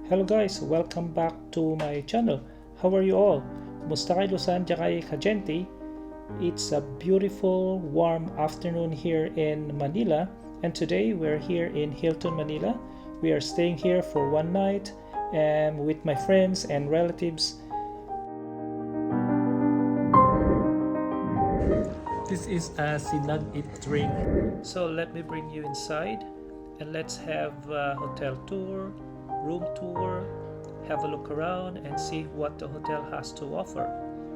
Hello guys, welcome back to my channel. How are you all? Musta kayo Lusan kay Kajenti? It's a beautiful warm afternoon here in Manila, and today we're here in Hilton Manila. We are staying here for one night with my friends and relatives. This is a sinag-it drink. So let me bring you inside and let's have a hotel tour, room tour, have a look around and see what the hotel has to offer.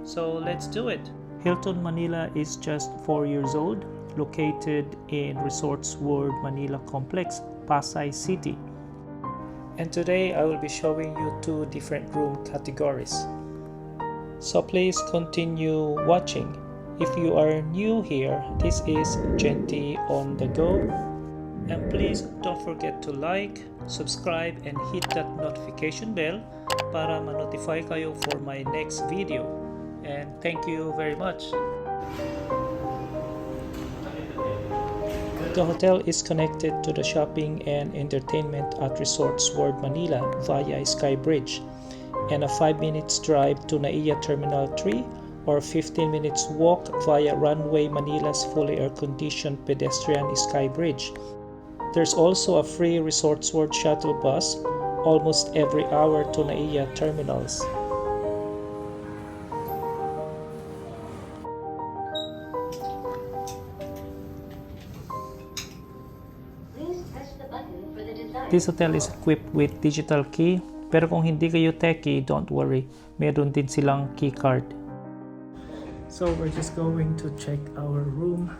So let's do it. Hilton Manila is just 4 years old, located in Resort World Manila complex, Pasay City. And today I will be showing you 2 different room categories. So please continue watching. If you are new here, this is Genti on the Go. And please don't forget to like, subscribe, and hit that notification bell para ma-notify kayo for my next video. And thank you very much. The hotel is connected to the shopping and entertainment at Resort World Manila via Sky Bridge, and a 5 minutes drive to NAIA Terminal 3 or 15 minutes walk via Runway Manila's fully air-conditioned pedestrian Sky Bridge. There's also a free Resort World shuttle bus almost every hour to NAIA Terminals. This hotel is equipped with digital key, pero kung hindi kayo techie, don't worry, meron din silang key card. So we're just going to check our room.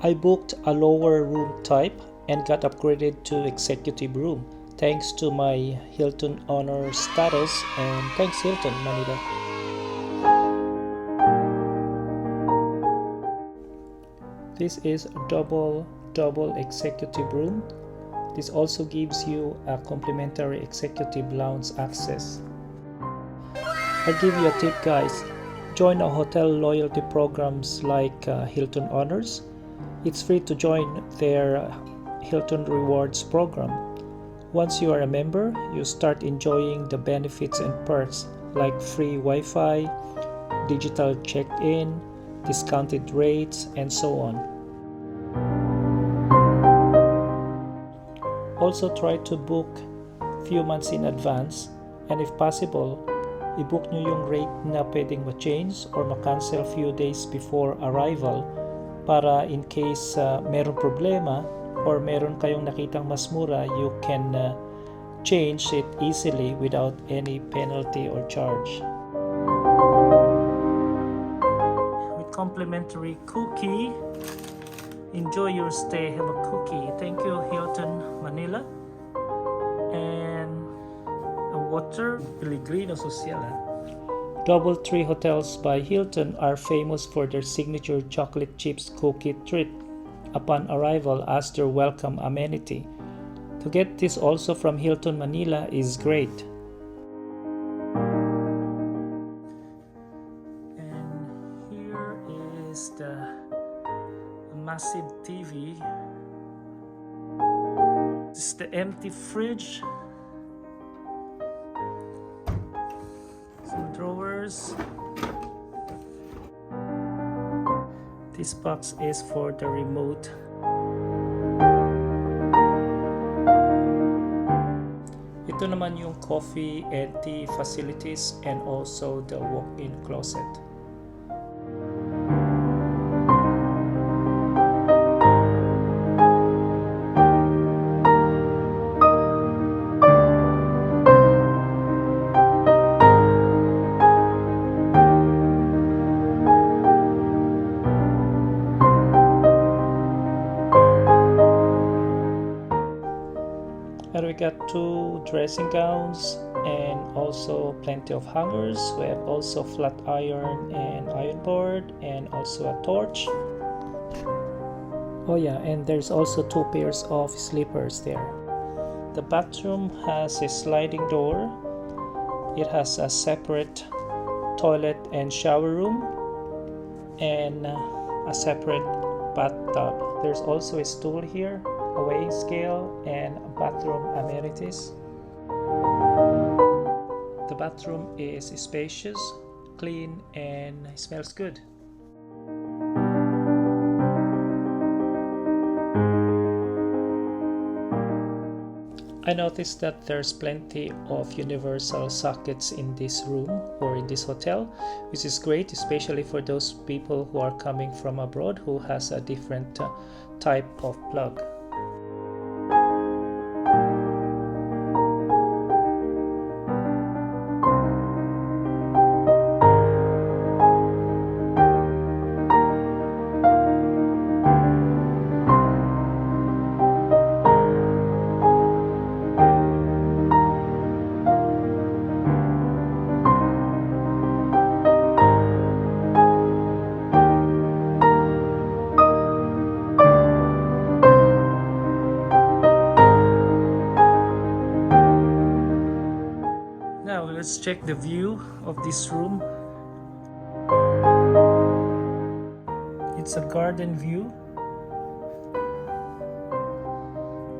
I booked a lower room type and got upgraded to executive room thanks to my Hilton Honor status, and thanks Hilton Manila. This is a double executive room. This also gives you a complimentary executive lounge access. I'll give you a tip guys, join our hotel loyalty programs like Hilton Honors. It's free to join their Hilton Rewards program. Once you are a member, you start enjoying the benefits and perks like free Wi-Fi, digital check-in, discounted rates, and so on. Also try to book few months in advance, and if possible, i-book nyo yung rate na pwedeng ma-change or ma-cancel few days before arrival, para in case meron problema or meron kayong nakitang mas mura, you can change it easily without any penalty or charge. With complimentary cookie, enjoy your stay, have a cookie. Thank you Hilton Manila. And a water, Pellegrino Social. DoubleTree Hotels by Hilton are famous for their signature chocolate chips cookie treat upon arrival as their welcome amenity. To get this also from Hilton Manila is great. And here is the massive TV. This is the empty fridge. Some drawers. This box is for the remote. Ito naman yung coffee and tea facilities and also the walk-in closet. And we got 2 dressing gowns and also plenty of hangers. We have also flat iron and iron board and also a torch. Oh yeah, and there's also 2 pairs of slippers there. The bathroom has a sliding door. It has a separate toilet and shower room and a separate bathtub. There's also a stool here weighing scale, and bathroom amenities. The bathroom is spacious, clean, and smells good. I noticed that there's plenty of universal sockets in this room or in this hotel, which is great, especially for those people who are coming from abroad who has a different type of plug. Now let's check the view of this room. It's a garden view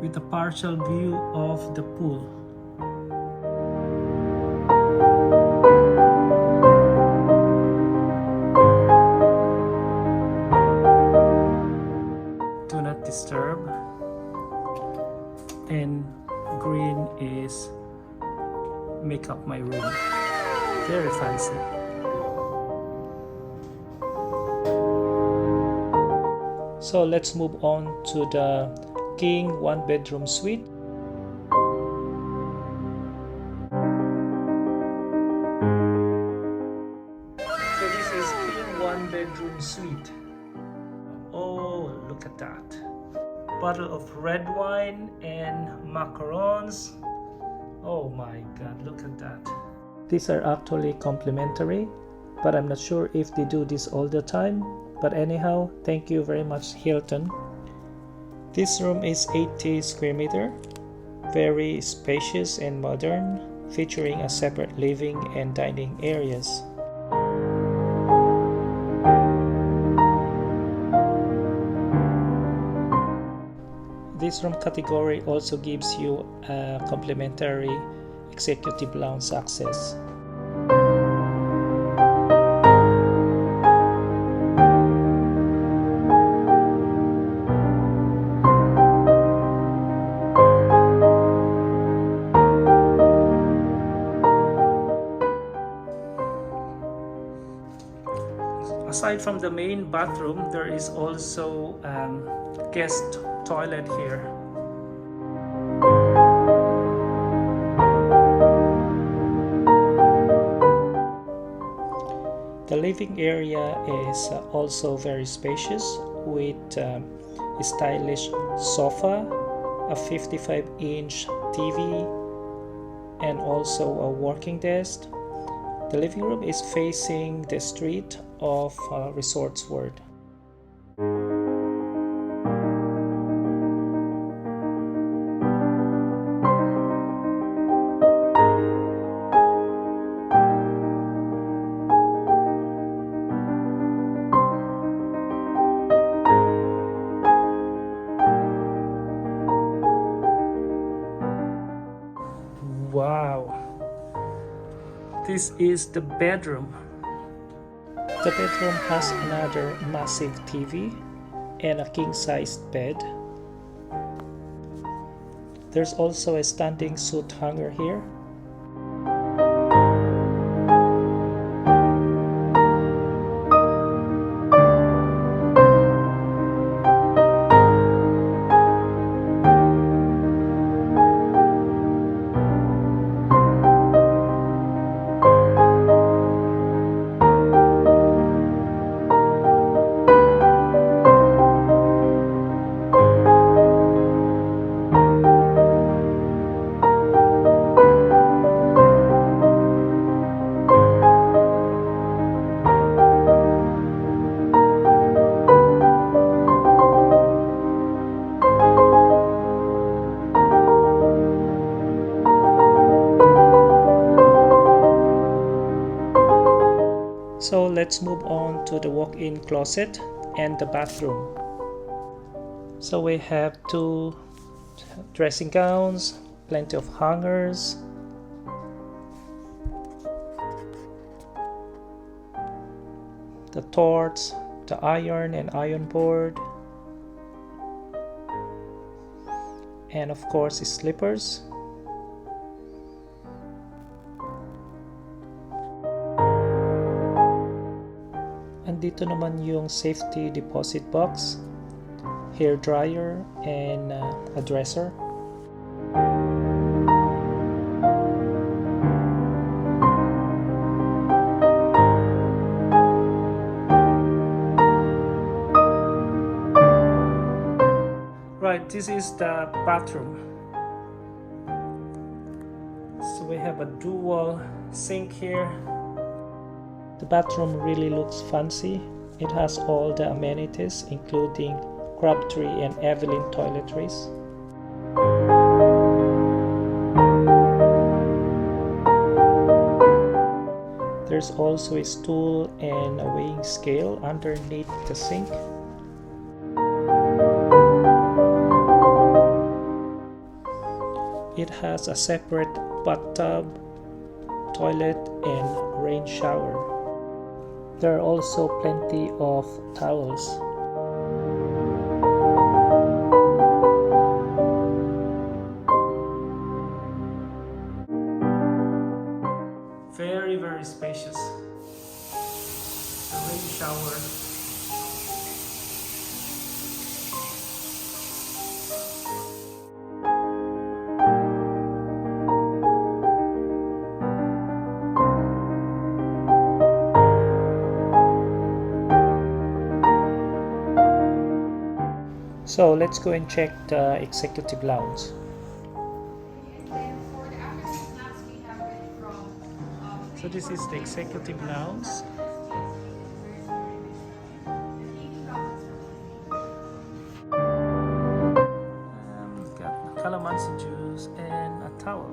with a partial view of the pool. Do not disturb, and green is make up my room. Very fancy. So let's move on to the King one bedroom suite. So this is King one bedroom suite. Oh, look at that. Bottle of red wine and macarons. Oh my god, look at that. These are actually complimentary, but I'm not sure if they do this all the time. But anyhow, thank you very much, Hilton. This room is 80 square meter, very spacious and modern, featuring a separate living and dining areas. This room category also gives you a complimentary executive lounge access. Aside from the main bathroom, there is also guest toilet here. The living area is also very spacious with a stylish sofa, a 55-inch TV, and also a working desk. The living room is facing the street of Resort World. Wow, this is the bedroom. The bedroom has another massive TV and a king-sized bed. There's also a standing suit hanger here. So let's move on to the walk-in closet and the bathroom. So we have two dressing gowns, plenty of hangers, the torch, the iron and iron board, and of course slippers. Andito naman yung safety deposit box, hair dryer, and a dresser. Right, this is the bathroom. So we have a dual sink here. The bathroom really looks fancy. It has all the amenities including Crabtree and Evelyn toiletries. There's also a stool and a weighing scale underneath the sink. It has a separate bathtub, toilet, and rain shower. There are also plenty of towels. Very, very spacious. The rain shower. So let's go and check the executive lounge. So this is the executive lounge. We've got calamansi juice and a towel.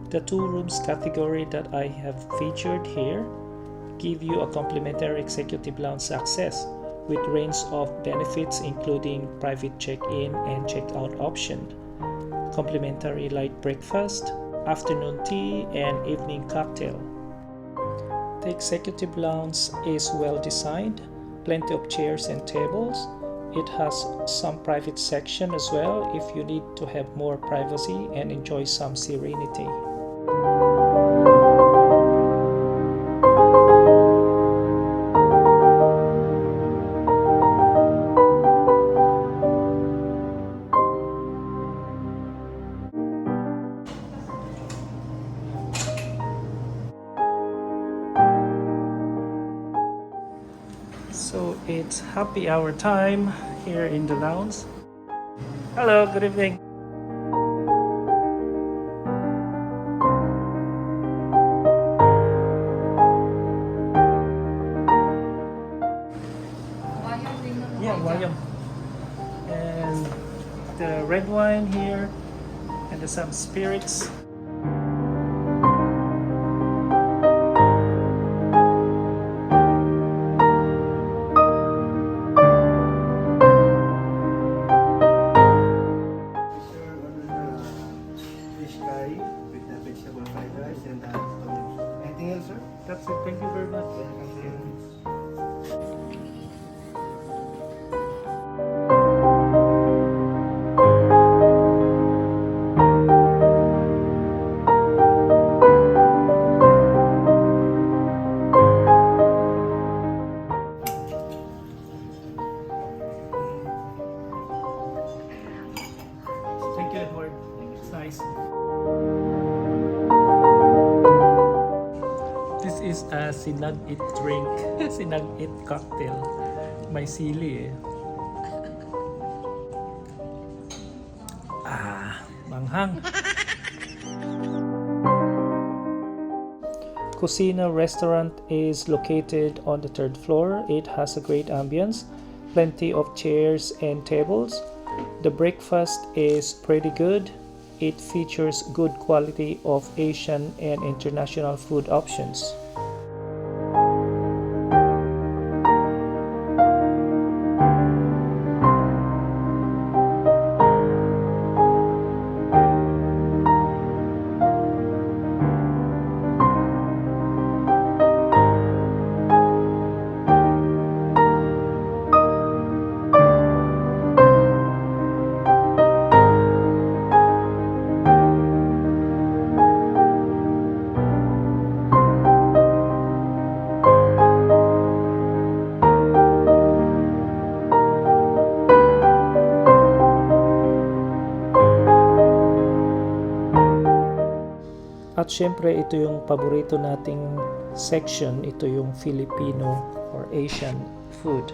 The 2 rooms category that I have featured here give you a complimentary executive lounge access with range of benefits including private check-in and check-out option, complimentary light breakfast, afternoon tea, and evening cocktail. The executive lounge is well designed, plenty of chairs and tables. It has some private section as well if you need to have more privacy and enjoy some serenity. So it's happy hour time here in the lounge. Hello, good evening. Yeah, wayang. And the red wine here, and there's some spirits. Anything else, sir? That's it. Thank you very much. Thank you, Edward. It's nice. This is a sinag-it drink. Sinag-it cocktail. May sili eh. Manghang. Kusina Restaurant is located on the 3rd floor. It has a great ambience, plenty of chairs and tables. The breakfast is pretty good. It features good quality of Asian and international food options. At syempre, ito yung paborito nating section. Ito yung Filipino or Asian food.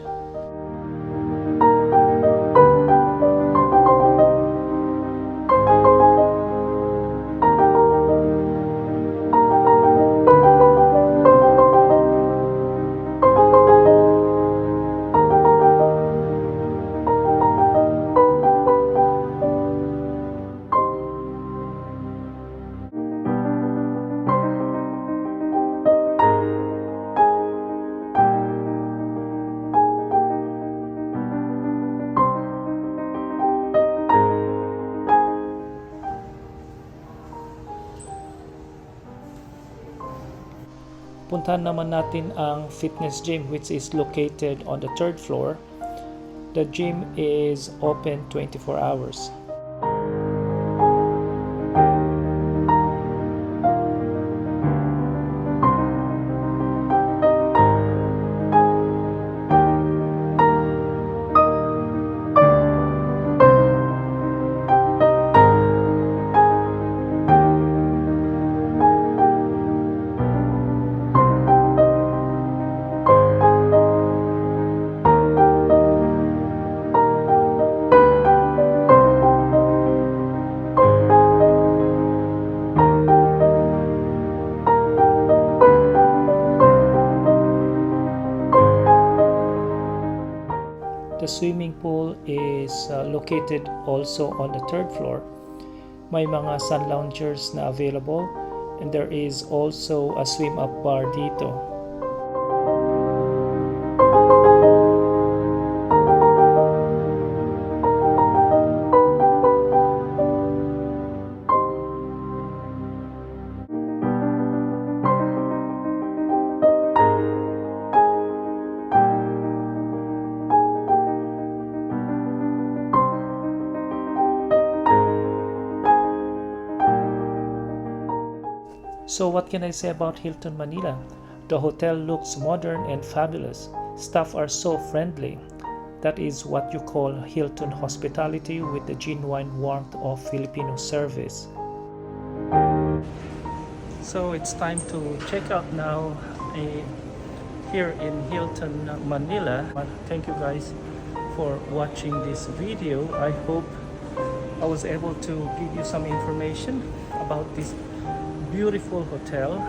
Puntahan naman natin ang fitness gym, which is located on the 3rd floor. The gym is open 24 hours. The swimming pool is located also on the 3rd floor. May mga sun loungers na available, and there is also a swim-up bar dito. So what can I say about Hilton Manila? The hotel looks modern and fabulous. Staff are so friendly. That is what you call Hilton hospitality with the genuine warmth of Filipino service. So it's time to check out now here in Hilton Manila. Thank you guys for watching this video. I hope I was able to give you some information about this beautiful hotel,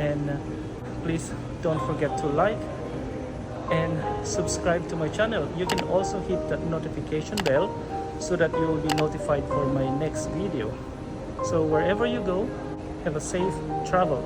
and please don't forget to like and subscribe to my channel. You can also hit that notification bell so that you will be notified for my next video. So wherever you go, have a safe travel.